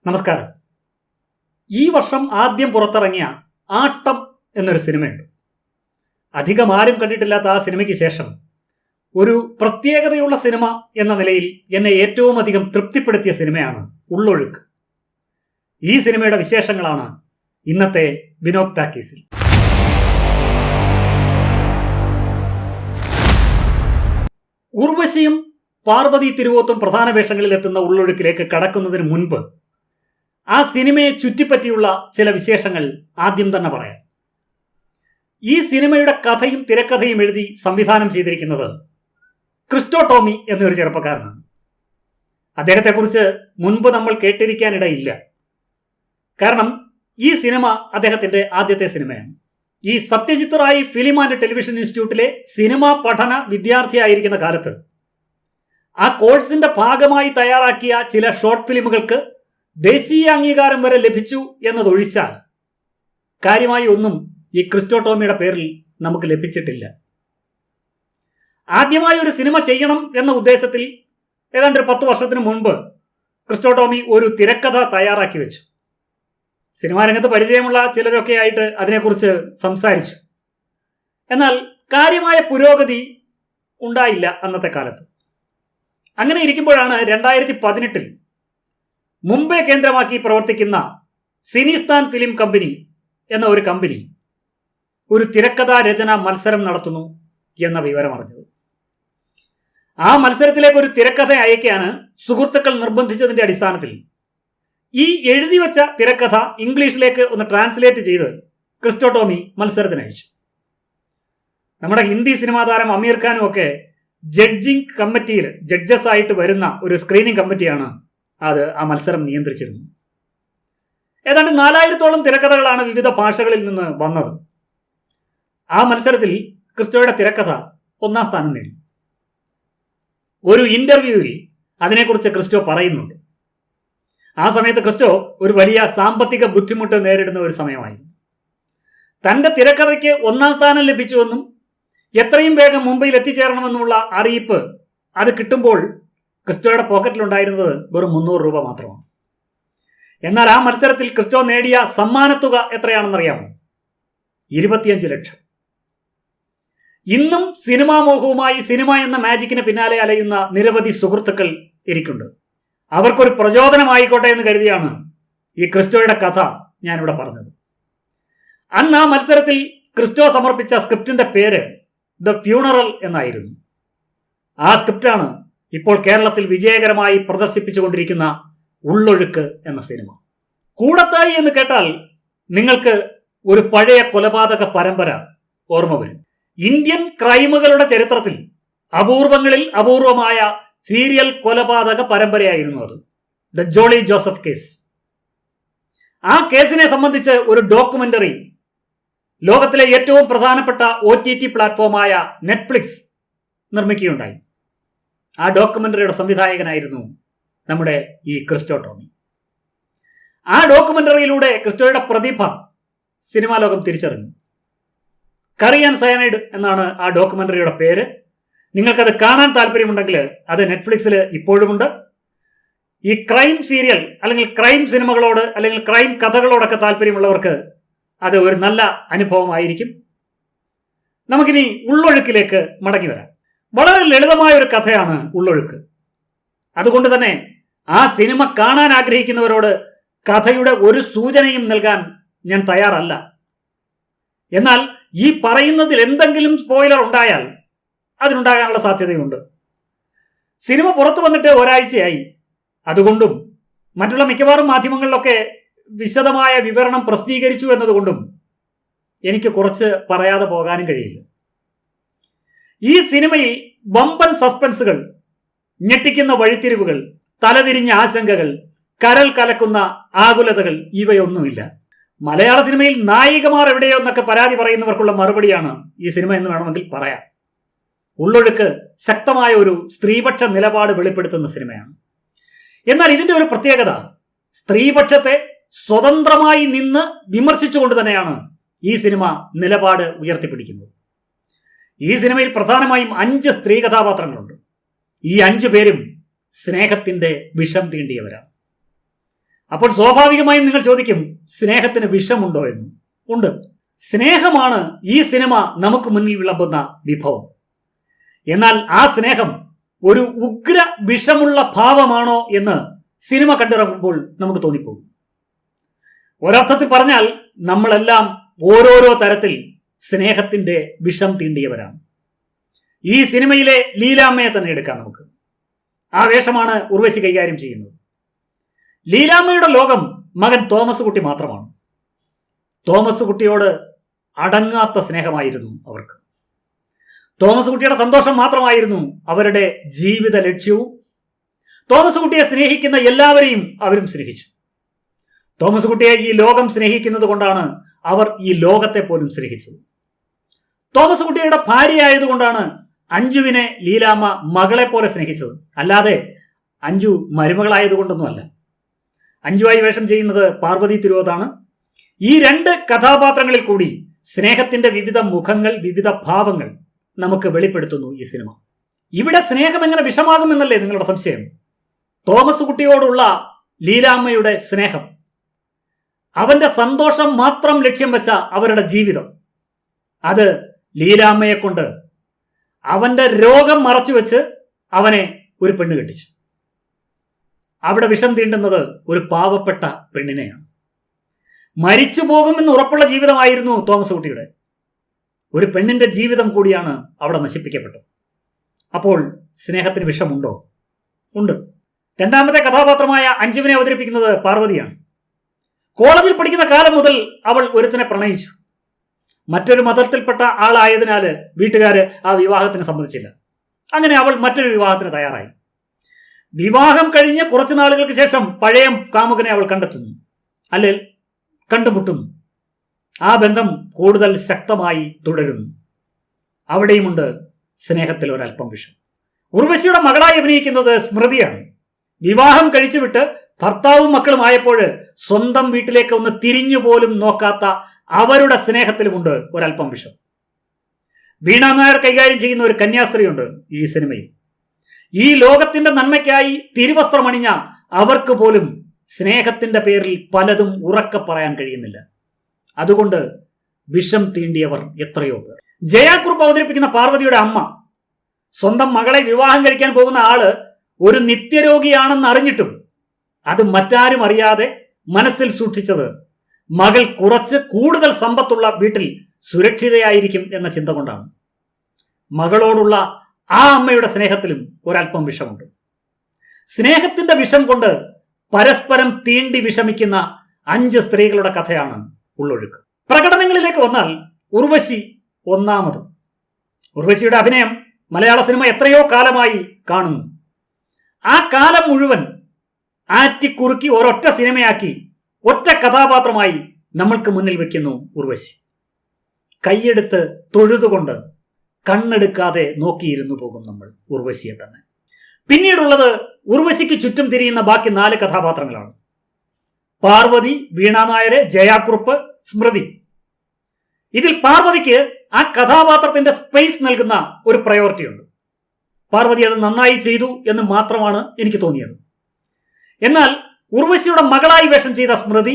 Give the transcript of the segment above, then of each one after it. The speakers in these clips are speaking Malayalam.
നമസ്കാരം. ഈ വർഷം ആദ്യം പുറത്തിറങ്ങിയ ആട്ടം എന്നൊരു സിനിമയുണ്ട്. അധികം ആരും കണ്ടിട്ടില്ലാത്ത ആ സിനിമയ്ക്ക് ശേഷം ഒരു പ്രത്യേകതയുള്ള സിനിമ എന്ന നിലയിൽ എന്നെ ഏറ്റവും അധികം തൃപ്തിപ്പെടുത്തിയ സിനിമയാണ് ഉള്ളൊഴുക്ക്. ഈ സിനിമയുടെ വിശേഷങ്ങളാണ് ഇന്നത്തെ വിനോദ് ടാക്കീസിൽ. ഉർവശിയും പാർവതി തിരുവോത്തും പ്രധാന വേഷങ്ങളിൽ എത്തുന്ന ഉള്ളൊഴുക്കിലേക്ക് കടക്കുന്നതിന് മുൻപ് ആ സിനിമയെ ചുറ്റിപ്പറ്റിയുള്ള ചില വിശേഷങ്ങൾ ആദ്യം തന്നെ പറയാം. ഈ സിനിമയുടെ കഥയും തിരക്കഥയും എഴുതി സംവിധാനം ചെയ്തിരിക്കുന്നത് ക്രിസ്റ്റോ ടോമി എന്നൊരു ചെറുപ്പക്കാരനാണ്. അദ്ദേഹത്തെക്കുറിച്ച് മുൻപ് നമ്മൾ കേട്ടിരിക്കാനിടയില്ല. കാരണം ഈ സിനിമ അദ്ദേഹത്തിന്റെ ആദ്യത്തെ സിനിമയാണ്. ഈ Satyajit Rai film and television ഇൻസ്റ്റിറ്റ്യൂട്ടിലെ സിനിമാ പഠന വിദ്യാർത്ഥിയായിരിക്കുന്ന കാലത്ത് ആ കോഴ്സിന്റെ ഭാഗമായി തയ്യാറാക്കിയ ചില ഷോർട്ട് ഫിലിമുകൾക്ക് ദേശീയ അംഗീകാരം വരെ ലഭിച്ചു എന്നതൊഴിച്ചാൽ കാര്യമായി ഒന്നും ഈ ക്രിസ്റ്റോ ടോമിയുടെ പേരിൽ നമുക്ക് ലഭിച്ചിട്ടില്ല. ആദ്യമായി ഒരു സിനിമ ചെയ്യണം എന്ന ഉദ്ദേശത്തിൽ ഏതാണ്ട് 10 വർഷത്തിന് മുൻപ് ക്രിസ്റ്റോ ടോമി ഒരു തിരക്കഥ തയ്യാറാക്കി വെച്ചു. സിനിമാ രംഗത്ത് പരിചയമുള്ള ചിലരൊക്കെ ആയിട്ട് അതിനെക്കുറിച്ച് സംസാരിച്ചു. എന്നാൽ കാര്യമായ പുരോഗതി ഉണ്ടായില്ല അന്നത്തെ കാലത്ത്. അങ്ങനെ ഇരിക്കുമ്പോഴാണ് 2018 മുംബൈ കേന്ദ്രമാക്കി പ്രവർത്തിക്കുന്ന സിനിസ്ഥാൻ ഫിലിം കമ്പനി എന്ന ഒരു കമ്പനി ഒരു തിരക്കഥാ രചന മത്സരം നടത്തുന്നു എന്ന വിവരം അറിഞ്ഞത്. ആ മത്സരത്തിലേക്ക് ഒരു തിരക്കഥ അയക്കാന് സുഹൃത്തുക്കൾ നിർബന്ധിച്ചതിന്റെ അടിസ്ഥാനത്തിൽ ഈ എഴുതി വെച്ച തിരക്കഥ ഇംഗ്ലീഷിലേക്ക് ഒന്ന് ട്രാൻസ്ലേറ്റ് ചെയ്ത് ക്രിസ്റ്റോ ടോമി മത്സരത്തിന് അയച്ചു. നമ്മുടെ ഹിന്ദി സിനിമാ താരം അമീർ ഖാനും ഒക്കെ ജഡ്ജിങ് കമ്മിറ്റിയിൽ ജഡ്ജസ് ആയിട്ട് വരുന്ന ഒരു സ്ക്രീനിങ് കമ്മിറ്റിയാണ് അത് ആ മത്സരം നിയന്ത്രിച്ചിരുന്നു. ഏതാണ്ട് 4000-ഓളം തിരക്കഥകളാണ് വിവിധ ഭാഷകളിൽ നിന്ന് വന്നത്. ആ മത്സരത്തിൽ ക്രിസ്റ്റോയുടെ തിരക്കഥ 1ാം സ്ഥാനം നേടി. ഒരു ഇന്റർവ്യൂവിൽ അതിനെക്കുറിച്ച് ക്രിസ്റ്റോ പറയുന്നുണ്ട്. ആ സമയത്ത് ക്രിസ്റ്റോ ഒരു വലിയ സാമ്പത്തിക ബുദ്ധിമുട്ട് നേരിടുന്ന ഒരു സമയമായിരുന്നു. തന്റെ തിരക്കഥയ്ക്ക് 1ാം സ്ഥാനം ലഭിച്ചുവെന്നും എത്രയും വേഗം മുംബൈയിൽ എത്തിച്ചേരണമെന്നുമുള്ള അറിയിപ്പ് അത് കിട്ടുമ്പോൾ ക്രിസ്റ്റോയുടെ പോക്കറ്റിലുണ്ടായിരുന്നത് വെറും 300 രൂപ മാത്രമാണ്. എന്നാൽ ആ മത്സരത്തിൽ ക്രിസ്റ്റോ നേടിയ സമ്മാനത്തുക എത്രയാണെന്നറിയാമോ? 25 ലക്ഷം. ഇന്നും സിനിമാ മോഹവുമായി സിനിമ എന്ന മാജിക്കിന് പിന്നാലെ അലയുന്ന നിരവധി സുഹൃത്തുക്കൾ എനിക്കുണ്ട്. അവർക്കൊരു പ്രചോദനമായിക്കോട്ടെ എന്ന് കരുതിയാണ് ഈ ക്രിസ്റ്റോയുടെ കഥ ഞാനിവിടെ പറഞ്ഞത്. അന്ന് ആ മത്സരത്തിൽ ക്രിസ്റ്റോ സമർപ്പിച്ച സ്ക്രിപ്റ്റിന്റെ പേര് ദ ഫ്യൂണറൽ എന്നായിരുന്നു. ആ സ്ക്രിപ്റ്റാണ് ഇപ്പോൾ കേരളത്തിൽ വിജയകരമായി പ്രദർശിപ്പിച്ചുകൊണ്ടിരിക്കുന്ന ഉള്ളൊഴുക്ക് എന്ന സിനിമ. കൂടത്തായി എന്ന് കേട്ടാൽ നിങ്ങൾക്ക് ഒരു പഴയ കൊലപാതക പരമ്പര ഓർമ്മ വരും. ഇന്ത്യൻ ക്രൈമുകളുടെ ചരിത്രത്തിൽ അപൂർവങ്ങളിൽ അപൂർവമായ സീരിയൽ കൊലപാതക പരമ്പരയായിരുന്നു അത്, ദ ജോളി ജോസഫ് കേസ്. ആ കേസിനെ സംബന്ധിച്ച് ഒരു ഡോക്യുമെന്ററി ലോകത്തിലെ ഏറ്റവും പ്രധാനപ്പെട്ട OTT പ്ലാറ്റ്ഫോമായ നെറ്റ്ഫ്ലിക്സ് നിർമ്മിക്കുകയുണ്ടായി. ആ ഡോക്യുമെന്ററിയുടെ സംവിധായകനായിരുന്നു നമ്മുടെ ഈ ക്രിസ്റ്റോ ടോമി. ആ ഡോക്യുമെന്ററിയിലൂടെ ക്രിസ്റ്റോയുടെ പ്രതിഭ സിനിമാ ലോകം തിരിച്ചറിഞ്ഞു. കറി ആൻഡ് സയനൈഡ് എന്നാണ് ആ ഡോക്യുമെന്ററിയുടെ പേര്. നിങ്ങൾക്കത് കാണാൻ താല്പര്യമുണ്ടെങ്കിൽ അത് നെറ്റ്ഫ്ലിക്സിൽ ഇപ്പോഴുമുണ്ട്. ഈ ക്രൈം സീരിയൽ അല്ലെങ്കിൽ ക്രൈം സിനിമകളോട് അല്ലെങ്കിൽ ക്രൈം കഥകളോടൊക്കെ താല്പര്യമുള്ളവർക്ക് അത് ഒരു നല്ല അനുഭവമായിരിക്കും. നമുക്കിനി ഉള്ളൊഴുക്കിലേക്ക് മടങ്ങി വരാം. വളരെ ലളിതമായ ഒരു കഥയാണ് ഉള്ളൊഴുക്ക്. അതുകൊണ്ട് തന്നെ ആ സിനിമ കാണാൻ ആഗ്രഹിക്കുന്നവരോട് കഥയുടെ ഒരു സൂചനയും നൽകാൻ ഞാൻ തയ്യാറല്ല. എന്നാൽ ഈ പറയുന്നതിൽ എന്തെങ്കിലും സ്പോയിലർ ഉണ്ടായാൽ അതിനുണ്ടാകാനുള്ള സാധ്യതയുണ്ട്. സിനിമ പുറത്തു വന്നിട്ട് ഒരാഴ്ചയായി. അതുകൊണ്ടും മറ്റുള്ള മിക്കവാറും മാധ്യമങ്ങളിലൊക്കെ വിശദമായ വിവരണം പ്രസിദ്ധീകരിച്ചു എന്നതുകൊണ്ടും എനിക്ക് കുറച്ച് പറയാതെ പോകാനും കഴിയില്ല. ഈ സിനിമയിൽ വമ്പൻ സസ്പെൻസുകൾ, ഞെട്ടിക്കുന്ന വഴിത്തിരിവുകൾ, തലതിരിഞ്ഞ ആശങ്കകൾ, കരൾ കലക്കുന്ന ആകുലതകൾ ഇവയൊന്നുമില്ല. മലയാള സിനിമയിൽ നായികമാർ എവിടെയോ എന്നൊക്കെ പരാതി പറയുന്നവർക്കുള്ള മറുപടിയാണ് ഈ സിനിമ എന്ന് വേണമെങ്കിൽ പറയാം. ഉള്ളൊഴുക്ക് ശക്തമായ ഒരു സ്ത്രീപക്ഷ നിലപാട് വെളിപ്പെടുത്തുന്ന സിനിമയാണ്. എന്നാൽ ഇതിന്റെ ഒരു പ്രത്യേകത, സ്ത്രീപക്ഷത്തെ സ്വതന്ത്രമായി നിന്ന് വിമർശിച്ചുകൊണ്ട് തന്നെയാണ് ഈ സിനിമ നിലപാട് ഉയർത്തിപ്പിടിക്കുന്നത്. ഈ സിനിമയിൽ പ്രധാനമായും 5 സ്ത്രീ കഥാപാത്രങ്ങളുണ്ട്. ഈ 5 പേരും സ്നേഹത്തിന്റെ വിഷം തീണ്ടിയവരാണ്. അപ്പോൾ സ്വാഭാവികമായും നിങ്ങൾ ചോദിക്കും, സ്നേഹത്തിന് വിഷമുണ്ടോ എന്ന്. ഉണ്ട്. സ്നേഹമാണ് ഈ സിനിമ നമുക്ക് മുന്നിൽ വിളമ്പുന്ന വിഭവം. എന്നാൽ ആ സ്നേഹം ഒരു ഉഗ്ര വിഷമുള്ള ഭാവമാണോ എന്ന് സിനിമ കണ്ടിറങ്ങുമ്പോൾ നമുക്ക് തോന്നിപ്പോകും. ഒരർത്ഥത്തിൽ പറഞ്ഞാൽ നമ്മളെല്ലാം ഓരോരോ തരത്തിൽ സ്നേഹത്തിന്റെ വിഷം തീണ്ടിയവരാണ്. ഈ സിനിമയിലെ ലീലാമ്മയെ തന്നെ എടുക്കാം നമുക്ക്. ആ വേഷമാണ് ഉർവശി കൈകാര്യം ചെയ്യുന്നത്. ലീലാമ്മയുടെ ലോകം മകൻ തോമസ് കുട്ടി മാത്രമാണ്. തോമസ് കുട്ടിയോട് അടങ്ങാത്ത സ്നേഹമായിരുന്നു അവർക്ക്. തോമസ് കുട്ടിയുടെ സന്തോഷം മാത്രമായിരുന്നു അവരുടെ ജീവിത ലക്ഷ്യവും. തോമസ് കുട്ടിയെ സ്നേഹിക്കുന്ന എല്ലാവരെയും അവരും സ്നേഹിച്ചു. തോമസ് കുട്ടിയെ ഈ ലോകം സ്നേഹിക്കുന്നത് കൊണ്ടാണ് അവർ ഈ ലോകത്തെ പോലും സ്നേഹിച്ചത്. തോമസ് കുട്ടിയുടെ ഭാര്യയായതുകൊണ്ടാണ് അഞ്ജുവിനെ ലീലാമ്മ മകളെ പോലെ സ്നേഹിച്ചത്. അല്ലാതെ അഞ്ജു മരുമകളായതുകൊണ്ടൊന്നുമല്ല. അഞ്ജുവായി വേഷം ചെയ്യുന്നത് പാർവതി തിരുവോത്താണ്. ഈ രണ്ട് കഥാപാത്രങ്ങളിൽ കൂടി സ്നേഹത്തിന്റെ വിവിധ മുഖങ്ങൾ, വിവിധ ഭാവങ്ങൾ നമുക്ക് വെളിപ്പെടുത്തുന്നു ഈ സിനിമ. ഇവിടെ സ്നേഹം എങ്ങനെ വിഷമാകുമെന്നല്ലേ നിങ്ങളുടെ സംശയം? തോമസ് കുട്ടിയോടുള്ള ലീലാമ്മയുടെ സ്നേഹം, അവന്റെ സന്തോഷം മാത്രം ലക്ഷ്യം വെച്ച അവരുടെ ജീവിതം, അത് ലീലാമ്മയെ കൊണ്ട് അവന്റെ രോഗം മറച്ചു വെച്ച് അവനെ ഒരു പെണ്ണ് കെട്ടിച്ചു. അവിടെ വിഷം തീണ്ടുന്നത് ഒരു പാവപ്പെട്ട പെണ്ണിനെയാണ്. മരിച്ചു പോകുമെന്ന് ഉറപ്പുള്ള ജീവിതമായിരുന്നു തോമസ് കുട്ടിയുടെ. ഒരു പെണ്ണിന്റെ ജീവിതം കൂടിയാണ് അവിടെ നശിപ്പിക്കപ്പെട്ടത്. അപ്പോൾ സ്നേഹത്തിന് വിഷമുണ്ടോ? ഉണ്ട്. രണ്ടാമത്തെ കഥാപാത്രമായ അഞ്ജുവിനെ അവതരിപ്പിക്കുന്നത് പാർവതിയാണ്. കോളേജിൽ പഠിക്കുന്ന കാലം മുതൽ അവൾ ഒരുത്തനെ പ്രണയിച്ചു. മറ്റൊരു മതത്തിൽപ്പെട്ട ആളായതിനാൽ വീട്ടുകാര് ആ വിവാഹത്തിന് സമ്മതിച്ചില്ല. അങ്ങനെ അവൾ മറ്റൊരു വിവാഹത്തിന് തയ്യാറായി. വിവാഹം കഴിഞ്ഞ് കുറച്ചു നാളുകൾക്ക് ശേഷം പഴയ കാമുകനെ അവൾ കണ്ടെത്തുന്നു, അല്ലെങ്കിൽ കണ്ടുമുട്ടുന്നു. ആ ബന്ധം കൂടുതൽ ശക്തമായി തുടരുന്നു. അവിടെയുമുണ്ട് സ്നേഹത്തിൽ ഒരല്പം വിഷം. ഉർവശിയുടെ മകളായി അഭിനയിക്കുന്നത് സ്മൃതിയാണ്. വിവാഹം കഴിച്ചുവിട്ട് ഭർത്താവും മക്കളും ആയപ്പോൾ സ്വന്തം വീട്ടിലേക്ക് ഒന്ന് തിരിഞ്ഞു പോലും നോക്കാത്ത അവരുടെ സ്നേഹത്തിലുമുണ്ട് ഒരല്പം വിഷം. വീണ നായർ കൈകാര്യം ചെയ്യുന്ന ഒരു കന്യാസ്ത്രീയുണ്ട് ഈ സിനിമയിൽ. ഈ ലോകത്തിന്റെ നന്മയ്ക്കായി തിരുവസ്ത്രമണിഞ്ഞ അവർക്ക് പോലും സ്നേഹത്തിന്റെ പേരിൽ പലതും ഉറക്കെ പറയാൻ കഴിയുന്നില്ല. അതുകൊണ്ട് വിഷം തീണ്ടിയവർ എത്രയോ പേർ. ജയാക്കുറുപ്പ് അവതരിപ്പിക്കുന്ന പാർവതിയുടെ അമ്മ, സ്വന്തം മകളെ വിവാഹം കഴിക്കാൻ പോകുന്ന ആള് ഒരു നിത്യരോഗിയാണെന്ന് അറിഞ്ഞിട്ടും അത് മറ്റാരും അറിയാതെ മനസ്സിൽ സൂക്ഷിച്ചത് മകൾ കുറച്ച് കൂടുതൽ സമ്പത്തുള്ള വീട്ടിൽ സുരക്ഷിതയായിരിക്കും എന്ന ചിന്ത കൊണ്ടാണ്. മകളോടുള്ള ആ അമ്മയുടെ സ്നേഹത്തിലും ഒരല്പം വിഷമുണ്ട്. സ്നേഹത്തിന്റെ വിഷം കൊണ്ട് പരസ്പരം തീണ്ടി വിഷമിക്കുന്ന 5 സ്ത്രീകളുടെ കഥയാണ് ഉള്ളൊഴുക്ക്. പ്രകടനങ്ങളിലേക്ക് വന്നാൽ ഉർവശി ഒന്നാമത്. ഉർവശിയുടെ അഭിനയം മലയാള സിനിമ എത്രയോ കാലമായി കാണുന്നു. ആ കാലം മുഴുവൻ ആറ്റിക്കുറുക്കി ഒരൊറ്റ സിനിമയാക്കി ഒറ്റ കഥാപാത്രമായി നമ്മൾക്ക് മുന്നിൽ വെക്കുന്നു ഉർവശി. കൈയെടുത്ത് തൊഴുതുകൊണ്ട് കണ്ണെടുക്കാതെ നോക്കിയിരുന്നു പോകും നമ്മൾ ഉർവശിയെ തന്നെ. പിന്നീടുള്ളത് ഉർവശിക്ക് ചുറ്റും തിരിയുന്ന ബാക്കി 4 കഥാപാത്രങ്ങളാണ്. പാർവതി, വീണ നായർ, ജയാക്കുറുപ്പ്, സ്മൃതി. ഇതിൽ പാർവതിക്ക് ആ കഥാപാത്രത്തിന്റെ സ്പേസ് നൽകുന്ന ഒരു പ്രയോറിറ്റി ഉണ്ട്. പാർവതി അത് നന്നായി ചെയ്തു എന്ന് മാത്രമാണ് എനിക്ക് തോന്നിയത്. എന്നാൽ ഉർവശിയുടെ മകളായി വേഷം ചെയ്ത സ്മൃതി,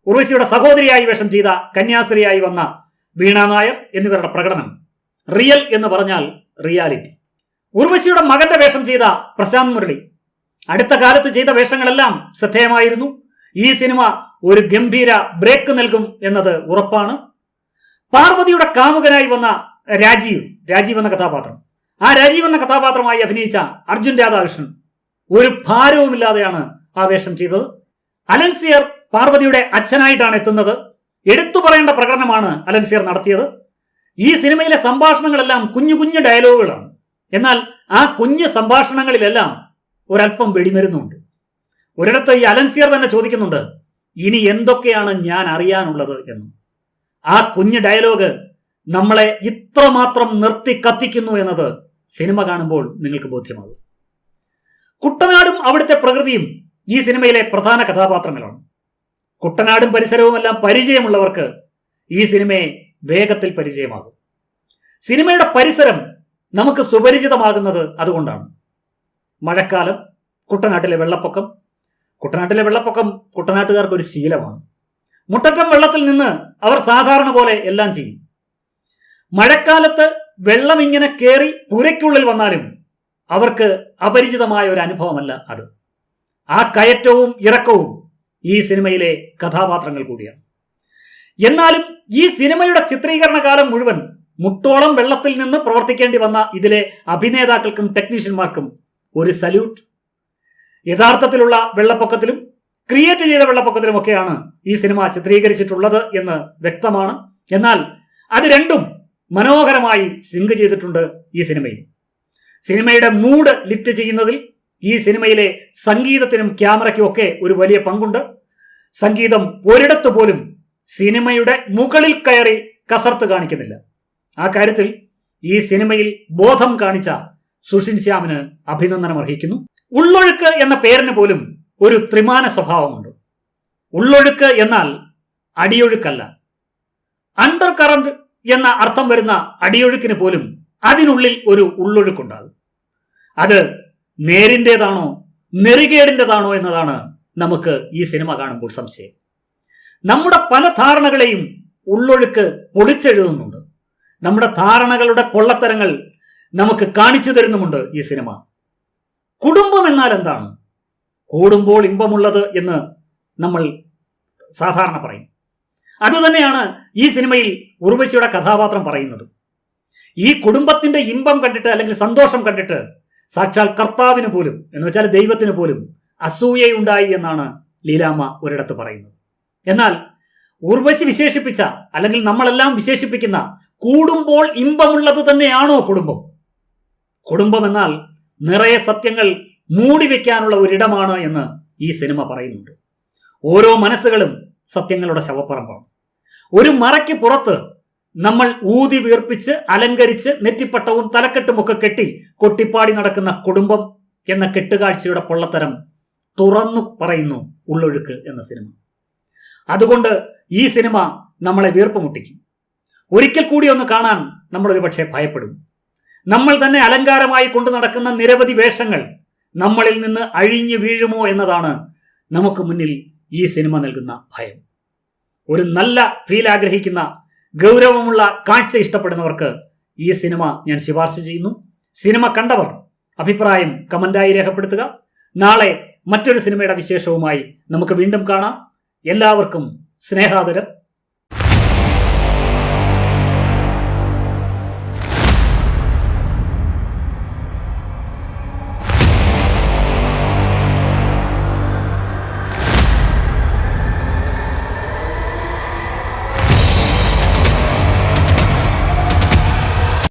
ഉർവശിയുടെ സഹോദരിയായി വേഷം ചെയ്ത കന്യാസ്ത്രീയായി വന്ന വീണ നായർ എന്നിവരുടെ പ്രകടനം റിയൽ എന്ന് പറഞ്ഞാൽ റിയാലിറ്റി. ഉർവശിയുടെ മകന്റെ വേഷം ചെയ്ത പ്രശാന്ത് മുരളി അടുത്ത കാലത്ത് ചെയ്ത വേഷങ്ങളെല്ലാം ശ്രദ്ധേയമായിരുന്നു. ഈ സിനിമ ഒരു ഗംഭീര ബ്രേക്ക് നൽകും എന്നത് ഉറപ്പാണ്. പാർവതിയുടെ കാമുകനായി വന്ന രാജീവ് എന്ന കഥാപാത്രം, ആ രാജീവ് എന്ന കഥാപാത്രമായി അഭിനയിച്ച അർജുൻ രാധാകൃഷ്ണൻ ഒരു ഭാരവുമില്ലാതെയാണ് ആ വേഷം ചെയ്തത്. അലൻസിയർ പാർവതിയുടെ അച്ഛനായിട്ടാണ് എത്തുന്നത്. എടുത്തു പറയേണ്ട പ്രകടനമാണ് അലൻസിയർ നടത്തിയത്. ഈ സിനിമയിലെ സംഭാഷണങ്ങളെല്ലാം കുഞ്ഞു കുഞ്ഞു ഡയലോഗുകളാണ്. എന്നാൽ ആ കുഞ്ഞു സംഭാഷണങ്ങളിലെല്ലാം ഒരല്പം വെടിമരുന്നുണ്ട്. ഒരിടത്ത് ഈ അലൻസിയർ തന്നെ ചോദിക്കുന്നുണ്ട്, ഇനി എന്തൊക്കെയാണ് ഞാൻ അറിയാനുള്ളത് എന്ന്. ആ കുഞ്ഞു ഡയലോഗ് നമ്മളെ ഇത്രമാത്രം നിർത്തി കത്തിക്കുന്നു എന്നത് സിനിമ കാണുമ്പോൾ നിങ്ങൾക്ക് ബോധ്യമാകും. കുട്ടനാടും അവിടുത്തെ പ്രകൃതിയും ഈ സിനിമയിലെ പ്രധാന കഥാപാത്രങ്ങളാണ്. കുട്ടനാടും പരിസരവുമെല്ലാം പരിചയമുള്ളവർക്ക് ഈ സിനിമയെ വേഗത്തിൽ പരിചയമാകും. സിനിമയുടെ പരിസരം നമുക്ക് സുപരിചിതമാകുന്നത് അതുകൊണ്ടാണ്. മഴക്കാലം, കുട്ടനാട്ടിലെ വെള്ളപ്പൊക്കം, കുട്ടനാട്ടിലെ വെള്ളപ്പൊക്കം കുട്ടനാട്ടുകാർക്ക് ഒരു ശീലമാണ്. മുട്ടറ്റം വെള്ളത്തിൽ നിന്ന് അവർ സാധാരണ പോലെ എല്ലാം ചെയ്യും. മഴക്കാലത്ത് വെള്ളം ഇങ്ങനെ കയറി പുരയ്ക്കുള്ളിൽ വന്നാലും അവർക്ക് അപരിചിതമായ ഒരു അനുഭവമല്ല അത്. ആ കയറ്റവും ഇറക്കവും ഈ സിനിമയിലെ കഥാപാത്രങ്ങൾ കൂടിയാണ്. എന്നാലും ഈ സിനിമയുടെ ചിത്രീകരണ കാലം മുഴുവൻ മുട്ടോളം വെള്ളത്തിൽ നിന്ന് പ്രവർത്തിക്കേണ്ടി വന്ന ഇതിലെ അഭിനേതാക്കൾക്കും ടെക്നീഷ്യന്മാർക്കും ഒരു സല്യൂട്ട്. യഥാർത്ഥത്തിലുള്ള വെള്ളപ്പൊക്കത്തിലും ക്രിയേറ്റ് ചെയ്ത വെള്ളപ്പൊക്കത്തിലുമൊക്കെയാണ് ഈ സിനിമ ചിത്രീകരിച്ചിട്ടുള്ളത് എന്ന് വ്യക്തമാണ്. എന്നാൽ അത് രണ്ടും മനോഹരമായി സിങ്ക് ചെയ്തിട്ടുണ്ട് ഈ സിനിമയിൽ. സിനിമയുടെ മൂഡ് ലിഫ്റ്റ് ചെയ്യുന്നതിൽ ഈ സിനിമയിലെ സംഗീതത്തിനും ക്യാമറയ്ക്കും ഒക്കെ ഒരു വലിയ പങ്കുണ്ട്. സംഗീതം ഒരിടത്തു പോലും സിനിമയുടെ മുകളിൽ കയറി കസർത്ത് കാണിക്കുന്നില്ല. ആ കാര്യത്തിൽ ഈ സിനിമയിൽ ബോധം കാണിച്ച സുഷിൻ ശ്യാമിന് അഭിനന്ദനം അർഹിക്കുന്നു. ഉള്ളൊഴുക്ക് എന്ന പേരിന് പോലും ഒരു ത്രിമാന സ്വഭാവമുണ്ട്. ഉള്ളൊഴുക്ക് എന്നാൽ അടിയൊഴുക്കല്ല. അണ്ടർ കറന്റ് എന്ന അർത്ഥം വരുന്ന അടിയൊഴുക്കിന് പോലും അതിനുള്ളിൽ ഒരു ഉള്ളൊഴുക്കുണ്ടാകും. അത് നേരിൻ്റെതാണോ നെറികേടിൻ്റെതാണോ എന്നതാണ് നമുക്ക് ഈ സിനിമ കാണുമ്പോൾ സംശയം. നമ്മുടെ പല ധാരണകളെയും ഉള്ളൊഴുക്ക് പൊളിച്ചെഴുതുന്നുണ്ട്. നമ്മുടെ ധാരണകളുടെ പൊള്ളത്തരങ്ങൾ നമുക്ക് കാണിച്ചു തരുന്നുമുണ്ട് ഈ സിനിമ. കുടുംബം എന്നാൽ എന്താണ്? കൂടുമ്പോൾ ഇമ്പമുള്ളത് എന്ന് നമ്മൾ സാധാരണ പറയും. അതുതന്നെയാണ് ഈ സിനിമയിൽ ഉർവശിയുടെ കഥാപാത്രം പറയുന്നത്. ഈ കുടുംബത്തിന്റെ ഇമ്പം കണ്ടിട്ട് അല്ലെങ്കിൽ സന്തോഷം കണ്ടിട്ട് സാക്ഷാൽ കർത്താവിന് പോലും, എന്ന് വെച്ചാൽ ദൈവത്തിന് പോലും അസൂയയുണ്ടായി എന്നാണ് ലീലാമ്മ ഒരിടത്ത് പറയുന്നത്. എന്നാൽ ഉർവശി വിശേഷിപ്പിച്ച അല്ലെങ്കിൽ നമ്മളെല്ലാം വിശേഷിപ്പിക്കുന്ന കൂടുമ്പോൾ ഇമ്പമുള്ളത് തന്നെയാണോ കുടുംബം? കുടുംബം എന്നാൽ നിറയെ സത്യങ്ങൾ മൂടി വെക്കാനുള്ള ഒരിടമാണ് എന്ന് ഈ സിനിമ പറയുന്നുണ്ട്. ഓരോ മനസ്സുകളും സത്യങ്ങളുടെ ശവപ്പറമ്പാണ്. ഒരു മറയ്ക്ക് പുറത്ത് നമ്മൾ ഊതി വീർപ്പിച്ച് അലങ്കരിച്ച് നെറ്റിപ്പട്ടവും തലക്കെട്ടുമൊക്കെ കെട്ടി കൊട്ടിപ്പാടി നടക്കുന്ന കുടുംബം എന്ന കെട്ടുകാഴ്ചയുടെ പൊള്ളത്തരം തുറന്നു പറയുന്നു ഉള്ളൊഴുക്ക് എന്ന സിനിമ. അതുകൊണ്ട് ഈ സിനിമ നമ്മളെ വീർപ്പ് മുട്ടിക്കും. ഒരിക്കൽ കൂടി ഒന്ന് കാണാൻ നമ്മളൊരു പക്ഷേ ഭയപ്പെടും. നമ്മൾ തന്നെ അലങ്കാരമായി കൊണ്ടു നടക്കുന്ന നിരവധി വേഷങ്ങൾ നമ്മളിൽ നിന്ന് അഴിഞ്ഞു വീഴുമോ എന്നതാണ് നമുക്ക് മുന്നിൽ ഈ സിനിമ നൽകുന്ന ഭയം. ഒരു നല്ല ഫീൽ ആഗ്രഹിക്കുന്ന, ഗൗരവമുള്ള കാഴ്ച ഇഷ്ടപ്പെടുന്നവർക്ക് ഈ സിനിമ ഞാൻ ശുപാർശ ചെയ്യുന്നു. സിനിമ കണ്ടവർ അഭിപ്രായം കമന്റായി രേഖപ്പെടുത്തുക. നാളെ മറ്റൊരു സിനിമയുടെ വിശേഷവുമായി നമുക്ക് വീണ്ടും കാണാം. എല്ലാവർക്കും സ്നേഹാദരം.